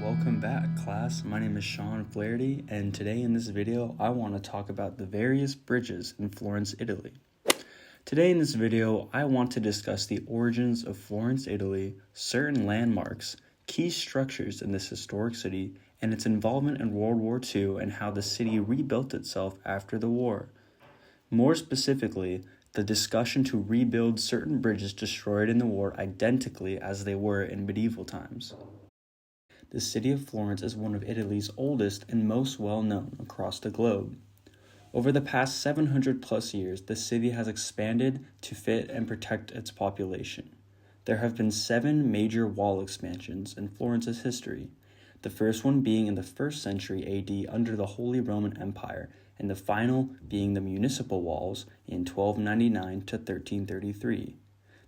Welcome back, class. My name is Sean Flaherty, and today in this video, I want to talk about the various bridges in Florence, Italy. Today in this video, I want to discuss the origins of Florence, Italy, certain landmarks, key structures in this historic city, and its involvement in World War II and how the city rebuilt itself after the war. More specifically, the discussion to rebuild certain bridges destroyed in the war identically as they were in medieval times. The city of Florence is one of Italy's oldest and most well-known across the globe. Over the past 700 plus years, the city has expanded to fit and protect its population. There have been 7 major wall expansions in Florence's history, the first one being in the 1st century AD under the Holy Roman Empire, and the final being the municipal walls in 1299 to 1333.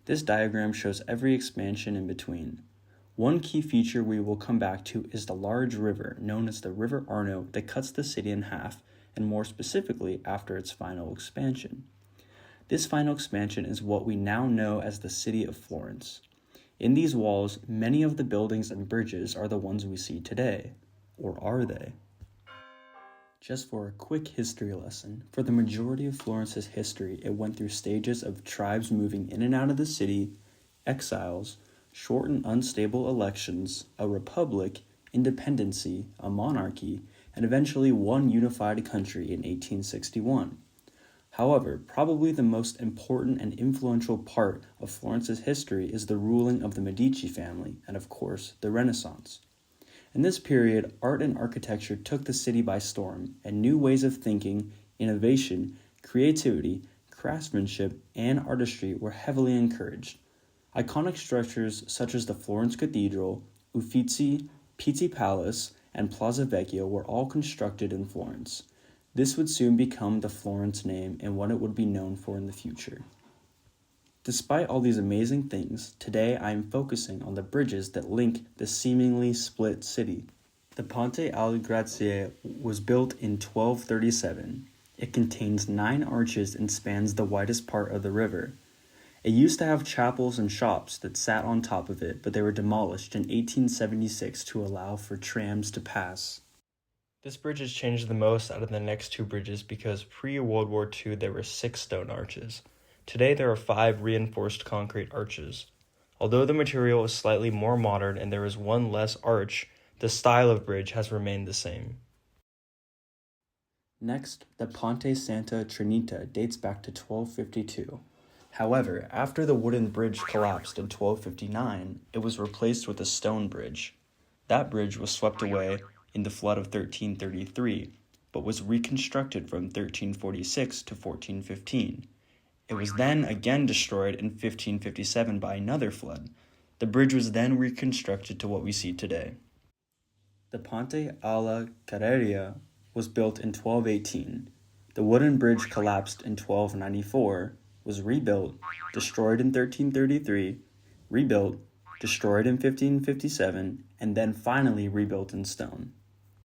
This diagram shows every expansion in between. One key feature we will come back to is the large river known as the River Arno that cuts the city in half, and more specifically after its final expansion. This final expansion is what we now know as the city of Florence. In these walls, many of the buildings and bridges are the ones we see today. Or are they? Just for a quick history lesson, for the majority of Florence's history, it went through stages of tribes moving in and out of the city, exiles, short and unstable elections, a republic, independency, a monarchy, and eventually one unified country in 1861. However, probably the most important and influential part of Florence's history is the ruling of the Medici family and, of course, the Renaissance. In this period, art and architecture took the city by storm, and new ways of thinking, innovation, creativity, craftsmanship, and artistry were heavily encouraged. Iconic structures such as the Florence Cathedral, Uffizi, Pitti Palace, and Plaza Vecchio were all constructed in Florence. This would soon become the Florence name and what it would be known for in the future. Despite all these amazing things, today I am focusing on the bridges that link the seemingly split city. The Ponte alle Grazie was built in 1237. It contains 9 arches and spans the widest part of the river. It used to have chapels and shops that sat on top of it, but they were demolished in 1876 to allow for trams to pass. This bridge has changed the most out of the next 2 bridges because pre-World War II there were 6 stone arches. Today there are 5 reinforced concrete arches. Although the material is slightly more modern and there is 1 less arch, the style of bridge has remained the same. Next, the Ponte Santa Trinita dates back to 1252. However, after the wooden bridge collapsed in 1259, it was replaced with a stone bridge. That bridge was swept away in the flood of 1333, but was reconstructed from 1346 to 1415. It was then again destroyed in 1557 by another flood. The bridge was then reconstructed to what we see today. The Ponte alla Carreria was built in 1218. The wooden bridge collapsed in 1294, was rebuilt, destroyed in 1333, rebuilt, destroyed in 1557, and then finally rebuilt in stone.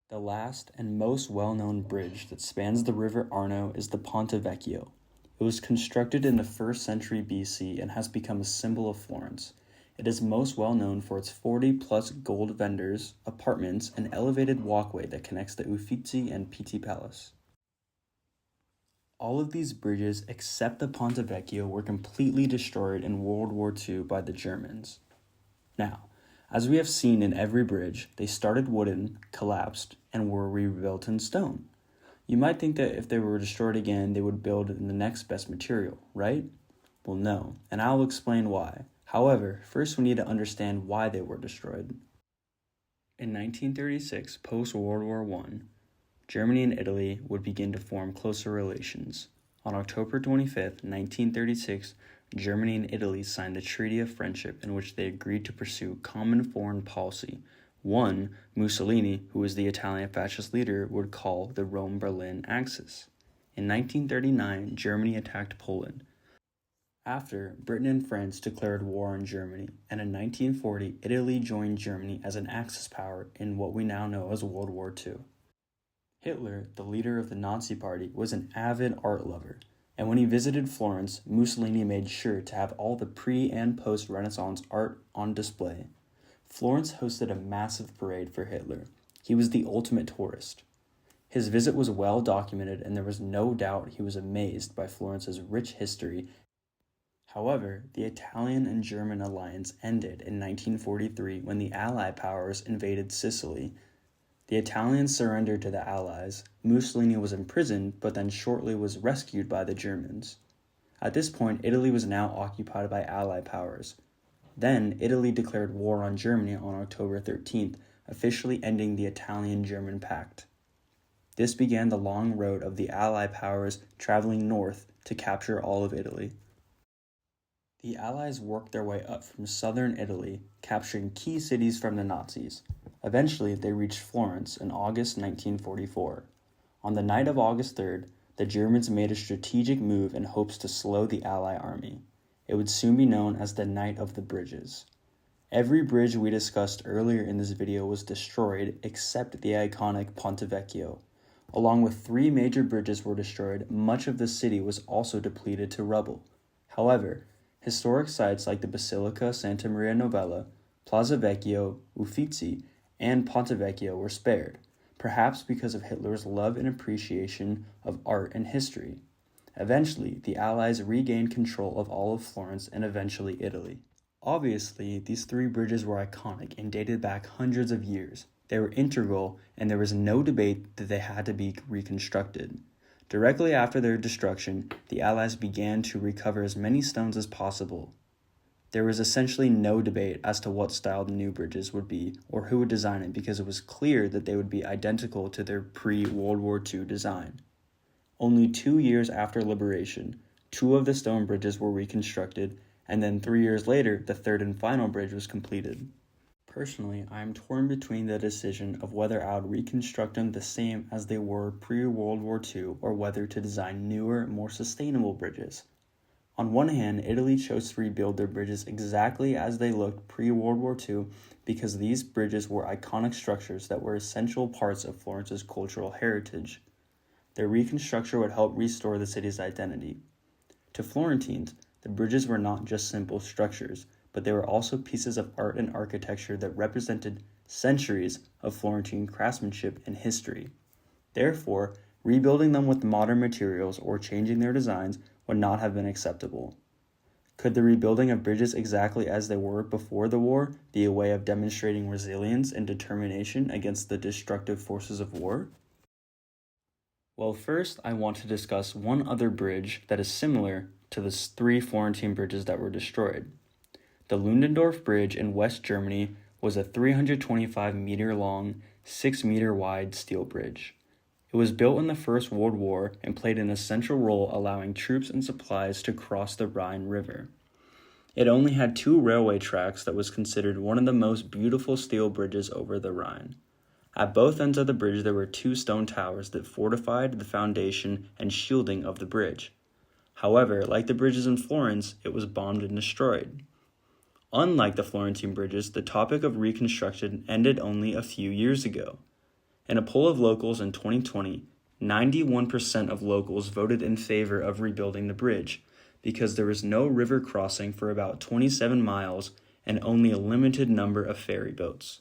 The last and most well-known bridge that spans the River Arno is the Ponte Vecchio. It was constructed in the 1st century BC and has become a symbol of Florence. It is most well known for its 40-plus gold vendors, apartments, and elevated walkway that connects the Uffizi and Pitti Palace. All of these bridges except the Ponte Vecchio were completely destroyed in World War II by the Germans. Now, as we have seen in every bridge, they started wooden, collapsed, and were rebuilt in stone. You might think that if they were destroyed again, they would build in the next best material, right? Well, no, and I'll explain why. However, first we need to understand why they were destroyed. In 1936, post-World War I, Germany and Italy would begin to form closer relations. On October 25, 1936, Germany and Italy signed the Treaty of Friendship in which they agreed to pursue common foreign policy, one Mussolini, who was the Italian fascist leader, would call the Rome-Berlin axis. In 1939, Germany attacked Poland. After, Britain and France declared war on Germany, and in 1940, Italy joined Germany as an Axis power in what we now know as World War II. Hitler, the leader of the Nazi Party, was an avid art lover, and when he visited Florence, Mussolini made sure to have all the pre- and post-Renaissance art on display. Florence hosted a massive parade for Hitler. He was the ultimate tourist. His visit was well documented, and there was no doubt he was amazed by Florence's rich history. However, the Italian and German alliance ended in 1943 when the Allied powers invaded Sicily. The Italians surrendered to the Allies. Mussolini was imprisoned, but then shortly was rescued by the Germans. At this point, Italy was now occupied by Allied powers. Then, Italy declared war on Germany on October 13th, officially ending the Italian-German Pact. This began the long road of the Allied powers traveling north to capture all of Italy. The Allies worked their way up from southern Italy, capturing key cities from the Nazis. Eventually, they reached Florence in August 1944. On the night of August 3rd, the Germans made a strategic move in hopes to slow the Allied army. It would soon be known as the Night of the Bridges. Every bridge we discussed earlier in this video was destroyed except the iconic Ponte Vecchio. Along with 3 major bridges were destroyed, much of the city was also depleted to rubble. However, historic sites like the Basilica Santa Maria Novella, Plaza Vecchio, Uffizi, and Ponte Vecchio were spared, perhaps because of Hitler's love and appreciation of art and history. Eventually, the Allies regained control of all of Florence and eventually Italy. Obviously, these 3 bridges were iconic and dated back hundreds of years. They were integral, and there was no debate that they had to be reconstructed. Directly after their destruction, the Allies began to recover as many stones as possible. There was essentially no debate as to what style the new bridges would be or who would design it, because it was clear that they would be identical to their pre-World War II design. Only 2 years after liberation, 2 of the stone bridges were reconstructed, and then 3 years later, the 3rd and final bridge was completed. Personally, I am torn between the decision of whether I would reconstruct them the same as they were pre-World War II or whether to design newer, more sustainable bridges. On one hand, Italy chose to rebuild their bridges exactly as they looked pre-World War II because these bridges were iconic structures that were essential parts of Florence's cultural heritage. Their reconstruction would help restore the city's identity. To Florentines, the bridges were not just simple structures, but they were also pieces of art and architecture that represented centuries of Florentine craftsmanship and history. Therefore, rebuilding them with modern materials or changing their designs would not have been acceptable. Could the rebuilding of bridges exactly as they were before the war be a way of demonstrating resilience and determination against the destructive forces of war? Well, first, I want to discuss one other bridge that is similar to the 3 Florentine bridges that were destroyed. The Ludendorff Bridge in West Germany was a 325-meter-long, 6-meter-wide steel bridge. It was built in the First World War and played an essential role allowing troops and supplies to cross the Rhine River. It only had 2 railway tracks that was considered one of the most beautiful steel bridges over the Rhine. At both ends of the bridge there were 2 stone towers that fortified the foundation and shielding of the bridge. However, like the bridges in Florence, it was bombed and destroyed. Unlike the Florentine bridges, the topic of reconstruction ended only a few years ago. In a poll of locals in 2020, 91% of locals voted in favor of rebuilding the bridge because there was no river crossing for about 27 miles and only a limited number of ferry boats.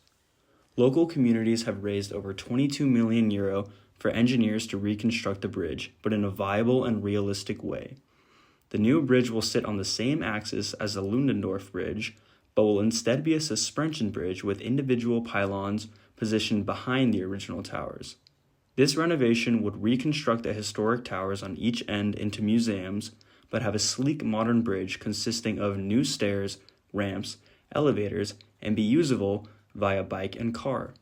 Local communities have raised over €22 million for engineers to reconstruct the bridge, but in a viable and realistic way. The new bridge will sit on the same axis as the Ludendorff Bridge, but will instead be a suspension bridge with individual pylons positioned behind the original towers. This renovation would reconstruct the historic towers on each end into museums, but have a sleek modern bridge consisting of new stairs, ramps, elevators, and be usable via bike and car.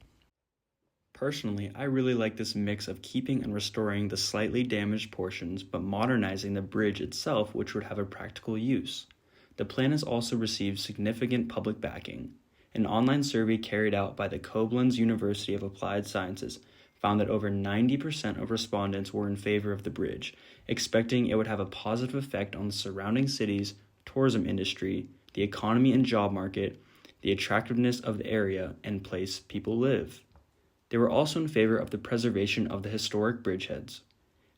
Personally, I really like this mix of keeping and restoring the slightly damaged portions, but modernizing the bridge itself, which would have a practical use. The plan has also received significant public backing. An online survey carried out by the Koblenz University of Applied Sciences found that over 90% of respondents were in favor of the bridge, expecting it would have a positive effect on the surrounding cities, tourism industry, the economy and job market, the attractiveness of the area and place people live. They were also in favor of the preservation of the historic bridgeheads.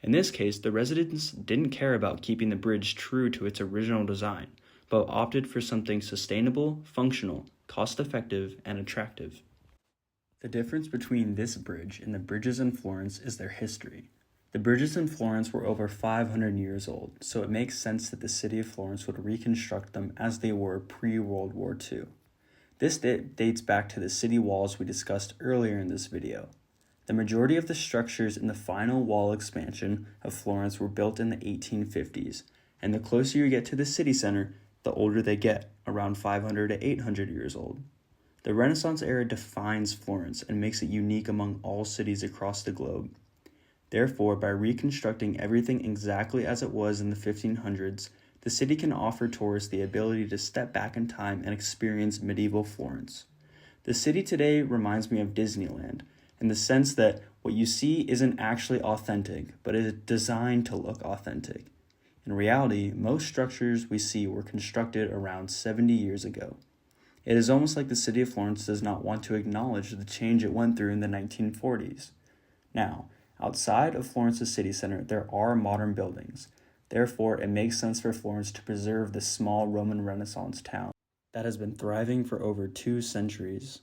In this case, the residents didn't care about keeping the bridge true to its original design, but opted for something sustainable, functional, cost-effective, and attractive. The difference between this bridge and the bridges in Florence is their history. The bridges in Florence were over 500 years old, so it makes sense that the city of Florence would reconstruct them as they were pre-World War II. This dates back to the city walls we discussed earlier in this video. The majority of the structures in the final wall expansion of Florence were built in the 1850s, and the closer you get to the city center, the older they get, around 500 to 800 years old. The Renaissance era defines Florence and makes it unique among all cities across the globe. Therefore, by reconstructing everything exactly as it was in the 1500s, the city can offer tourists the ability to step back in time and experience medieval Florence. The city today reminds me of Disneyland, in the sense that what you see isn't actually authentic, but is designed to look authentic. In reality, most structures we see were constructed around 70 years ago. It is almost like the city of Florence does not want to acknowledge the change it went through in the 1940s. Now, outside of Florence's city center, there are modern buildings. Therefore, it makes sense for Florence to preserve this small Roman Renaissance town that has been thriving for over 2 centuries.